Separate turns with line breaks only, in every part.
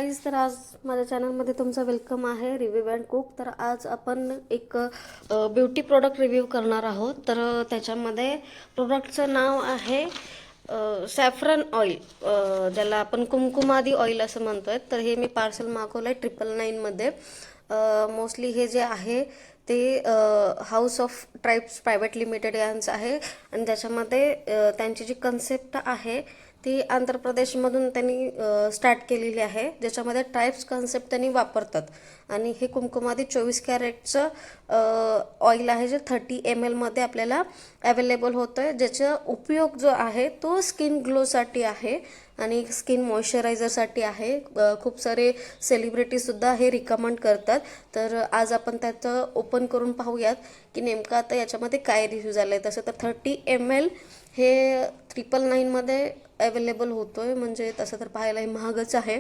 Guys, तर आज माझ्या चॅनलमध्ये तुमचं वेलकम आहे. Review and cook. तर आज आपण एक ब्युटी प्रोडक्ट रिव्ह्यू करणार आहोत. तर त्याच्यामध्ये प्रोडक्टचं नाव आहे सॅफ्रन ऑइल, ज्याला आपण कुमकुमादी ऑइल असं म्हणतोय. तर हे मी पार्सल मागवलं आहे 999मध्ये. मोस्टली हे जे आहे ते house of tribes private limited यांचं आहे आणि त्याच्यामध्ये त्यांची जी कन्सेप्ट आहे ती आंध्र प्रदेशमधून त्यांनी स्टार्ट केलेली आहे, ज्याच्यामध्ये ट्राईब्स कन्सेप्ट त्यांनी वापरतात. आणि हे कुमकुमादी 24 कॅरेटचं ऑइल आहे, जे 30 ml आपल्याला अवेलेबल होतं आहे. ज्याचा उपयोग जो आहे तो स्किन ग्लोसाठी आहे आणि स्किन मॉइश्चरायझरसाठी आहे. खूप सारे सेलिब्रिटीसुद्धा हे रिकमेंड करतात. तर आज आपण त्याचं ओपन करून पाहूयात की नेमकं आता याच्यामध्ये काय रिव्ह्यू झालं आहे. तसं तर 30 ml हे 999मध्ये अवेलेबल होतो आहे, म्हणजे तसं तर पाहायला हे महागच आहे.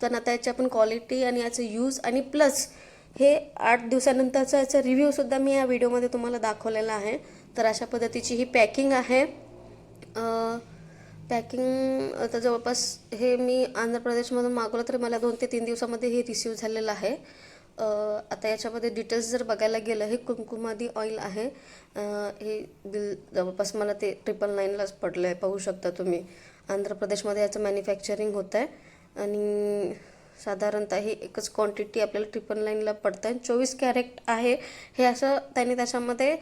पण आता याची आपण क्वालिटी आणि याचं यूज आणि प्लस हे 8 दिवसानंतरचा याचा रिव्ह्यूसुद्धा मी या व्हिडिओमध्ये तुम्हाला दाखवलेला आहे. तर अशा पद्धतीची ही पॅकिंग आहे. पॅकिंग आता जवळपास हे मी आंध्र प्रदेशमधून मागवलं, तर मला 2 ते 3 दिवसामध्ये हे रिसीव झालेलं आहे. आता याच्यामध्ये डिटेल्स जर बघायला गेलं, हे कुमकुमादी ऑइल आहे. हे बिल जवळपास मला ते 999लाच पडलं आहे, पाहू शकता तुम्ही. आंध्र प्रदेशमध्ये याचं मॅन्युफॅक्चरिंग होतं आहे आणि साधारणतः ही एकच क्वांटिटी आपल्याला 999ला पडतं आहे. 24 कॅरेट आहे हे असं त्यांनी त्याच्यामध्ये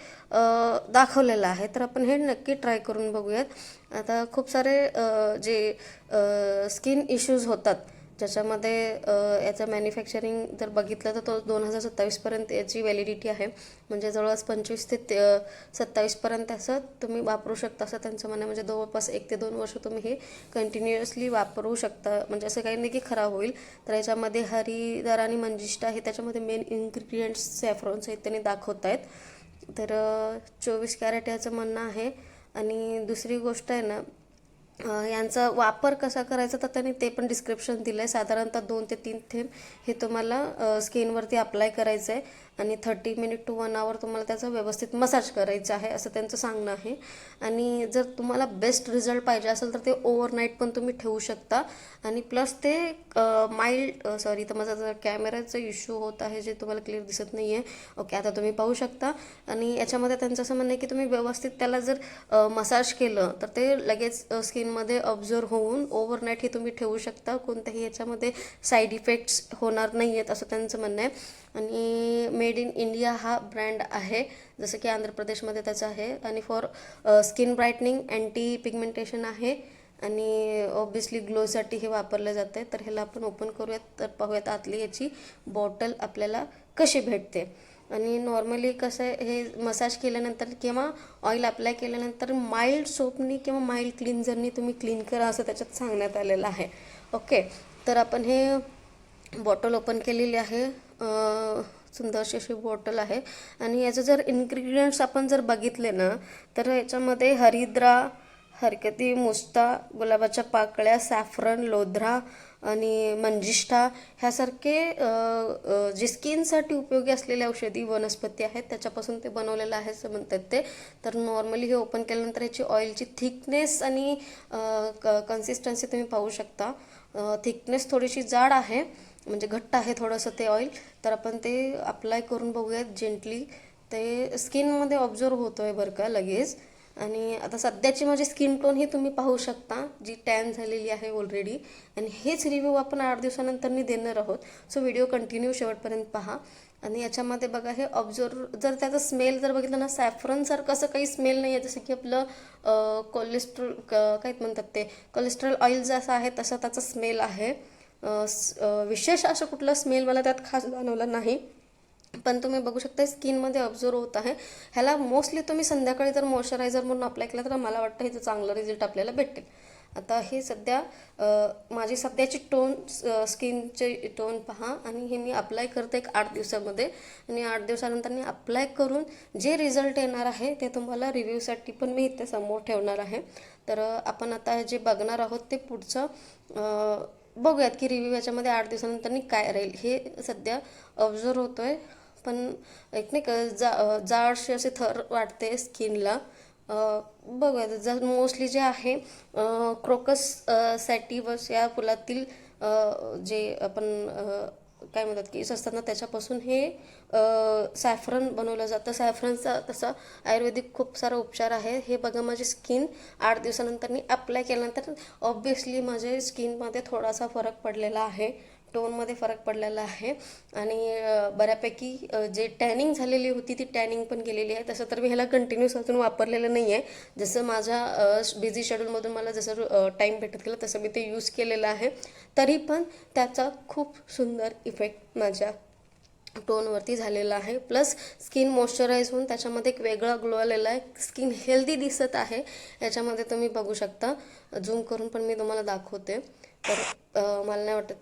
दाखवलेलं आहे. तर आपण हे नक्की ट्राय करून बघूयात. आता खूप सारे जे स्किन इश्यूज होतात, ज्याच्यामध्ये याचं मॅन्युफॅक्चरिंग जर बघितलं तर तो 2027पर्यंत याची व्हॅलिडिटी आहे. म्हणजे जवळपास 25 ते 27पर्यंत असं तुम्ही वापरू शकता, असं त्यांचं म्हणणं. म्हणजे जवळपास 1 ते 2 वर्ष तुम्ही हे कंटिन्युअसली वापरू शकता. म्हणजे असं काही नाही की खराब होईल. तर याच्यामध्ये हरिद्रार आणि मंजिष्ठा हे त्याच्यामध्ये मेन इन्ग्रेडियंट्स सॅफ्रॉन सहित त्यांनी दाखवत आहेत. तर 24 कॅरेट याचं म्हणणं आहे. आणि दुसरी गोष्ट आहे ना, यांचा वापर कसा करायचा तर त्यांनी ते पण डिस्क्रिप्शन दिलं आहे. साधारणतः 2 ते 3 थेंब हे तुम्हाला स्किनवरती अप्लाय करायचं आहे आणि 30 मिनिट टू 1 आवर तुम्हाला त्याचा व्यवस्थित मसाज करायचा आहे, असं त्यांचं सांगणं आहे. आणि जर तुम्हाला बेस्ट रिझल्ट पाहिजे असेल तर ते ओव्हरनाईट पण तुम्ही ठेवू शकता. आणि प्लस ते माइल्ड तर माझा जर कॅमेराचा इश्यू होत आहे, जे तुम्हाला क्लिअर दिसत नाही आहे. ओके, आता तुम्ही पाहू शकता. आणि याच्यामध्ये त्यांचं असं म्हणणं आहे की तुम्ही व्यवस्थित त्याला जर मसाज केलं तर ते लगेच स्किनमध्ये ऑब्झर्व होऊन ओव्हरनाईट हे तुम्ही ठेवू शकता. कोणत्याही याच्यामध्ये साईड इफेक्ट्स होणार नाही आहेत, असं त्यांचं म्हणणं आहे. आणि मेड इन इंडिया हा ब्रँड आहे, जसं की आंध्र प्रदेशमध्ये त्याचं आहे. आणि for skin brightening, anti pigmentation आहे आणि ऑब्विसली ग्लोसाठी हे वापरलं जातं आहे. तर ह्याला आपण ओपन करूयात, तर पाहूयात आतली याची बॉटल आपल्याला कशी भेटते. आणि नॉर्मली कसं आहे, हे मसाज केल्यानंतर किंवा ऑइल अप्लाय केल्यानंतर माइल्ड सोपनी किंवा माइल्ड क्लिन्झरनी तुम्ही क्लीन करा, असं त्याच्यात सांगण्यात आलेलं आहे. ओके, तर आपण हे बॉटल ओपन केलेली आहे. सुंदरशी अशी बॉटल आहे. आणि याचं जर इन्ग्रेडियंट्स आपण जर बघितले ना, तर याच्यामध्ये हरिद्रा, हरकती, मुस्ता, गुलाबाच्या पाकळ्या, सॅफ्रन, लोध्रा आणि मंजिष्ठा ह्यासारखे जे स्किनसाठी उपयोगी असलेले औषधी वनस्पती आहेत, त्याच्यापासून ते बनवलेलं आहे असं म्हणतात ते. तर नॉर्मली हे ओपन केल्यानंतर याची ऑइलची थिकनेस आणि कन्सिस्टन्सी तुम्ही पाहू शकता. थिकनेस थोडीशी जाड आहे, म्हणजे घट्ट आहे थोडंसं ते ऑइल. तर आपण ते अप्लाय करून बघूयात जेंटली. ते स्किनमध्ये ऑब्झर्व होतो आहे बरं का लगेच. आणि आता सध्याची माझी स्किन टोन ही तुम्ही पाहू शकता, जी टॅन झालेली आहे ऑलरेडी. आणि हेच रिव्ह्यू आपण 8 दिवसानंतर देणार आहोत. सो व्हिडिओ कंटिन्यू शेवटपर्यंत पहा. आणि याच्यामध्ये बघा, हे ऑब्झर्व जर त्याचा स्मेल जर बघितलं ना, सॅफ्रनसारखं असं काही स्मेल नाही आहे. जसं की आपलं कोलेस्ट्रॉल काय म्हणतात ते, कोलेस्ट्रॉल ऑइल जसं आहे तसा त्याचा स्मेल आहे. विशेष असं कुठलं स्मेल मला त्यात खास जाणवला नाही. पण तुम्ही बघू शकता स्किनमध्ये ऑब्झर्व होत आहे. ह्याला मोस्टली तुम्ही संध्याकाळी जर मॉइश्चरायझर म्हणून अप्लाय केला तर मला वाटतं ह्याचं चांगलं रिझल्ट आपल्याला भेटेल. आता हे सध्या माझी सध्याची टोन, स्किनचे टोन पहा. आणि हे मी अप्लाय करते एक 8 दिवसामध्ये. आणि 8 दिवसानंतर मी अप्लाय करून जे रिझल्ट येणार आहे ते तुम्हाला रिव्ह्यूसाठी पण मी इथे समोर ठेवणार आहे. तर आपण आता जे बघणार आहोत ते पुढचं बघूयात की रिव्ह्यू याच्यामध्ये 8 दिवसानंतर काय राहील. हे सध्या ऑब्झर्व होतो आहे, पण एक नाही का जाडशे असे थर वाटते स्किनला. बघूयात. जर मोस्टली जे आहे क्रोकस सॅटिवस या फुलातील जे आपण काय म्हणतात केस असतात ना त्याच्यापासून हे सॅफ्रन बनवलं जातं. सॅफ्रनचा तसा आयुर्वेदिक खूप सारा उपचार आहे. हे बघा माझी स्किन 8 दिवसानंतर मी अप्लाय केल्यानंतर ऑब्विसली माझ्या स्किनमध्ये थोडासा फरक पडलेला आहे, टोनमध्ये फरक पडलेला आहे आणि बऱ्यापैकी जे टॅनिंग झालेली होती ती टॅनिंग पण गेलेली आहे. तसं तर मी ह्याला कंटिन्यूस अजून वापरलेलं नाही आहे. जसं माझ्या बिझी शेड्यूलमधून मला जसं टाईम भेटत गेला तसं मी ते यूज केलेलं आहे. तरी पण त्याचा खूप सुंदर इफेक्ट माझ्या टोनवरती झालेला आहे. प्लस स्किन मॉइश्चराईज होऊन त्याच्यामध्ये एक वेगळा ग्लो आलेला आहे. स्किन हेल्दी दिसत आहे. याच्यामध्ये तुम्ही बघू शकता, झूम करून पण मी तुम्हाला दाखवते. तर मला नाही वाटत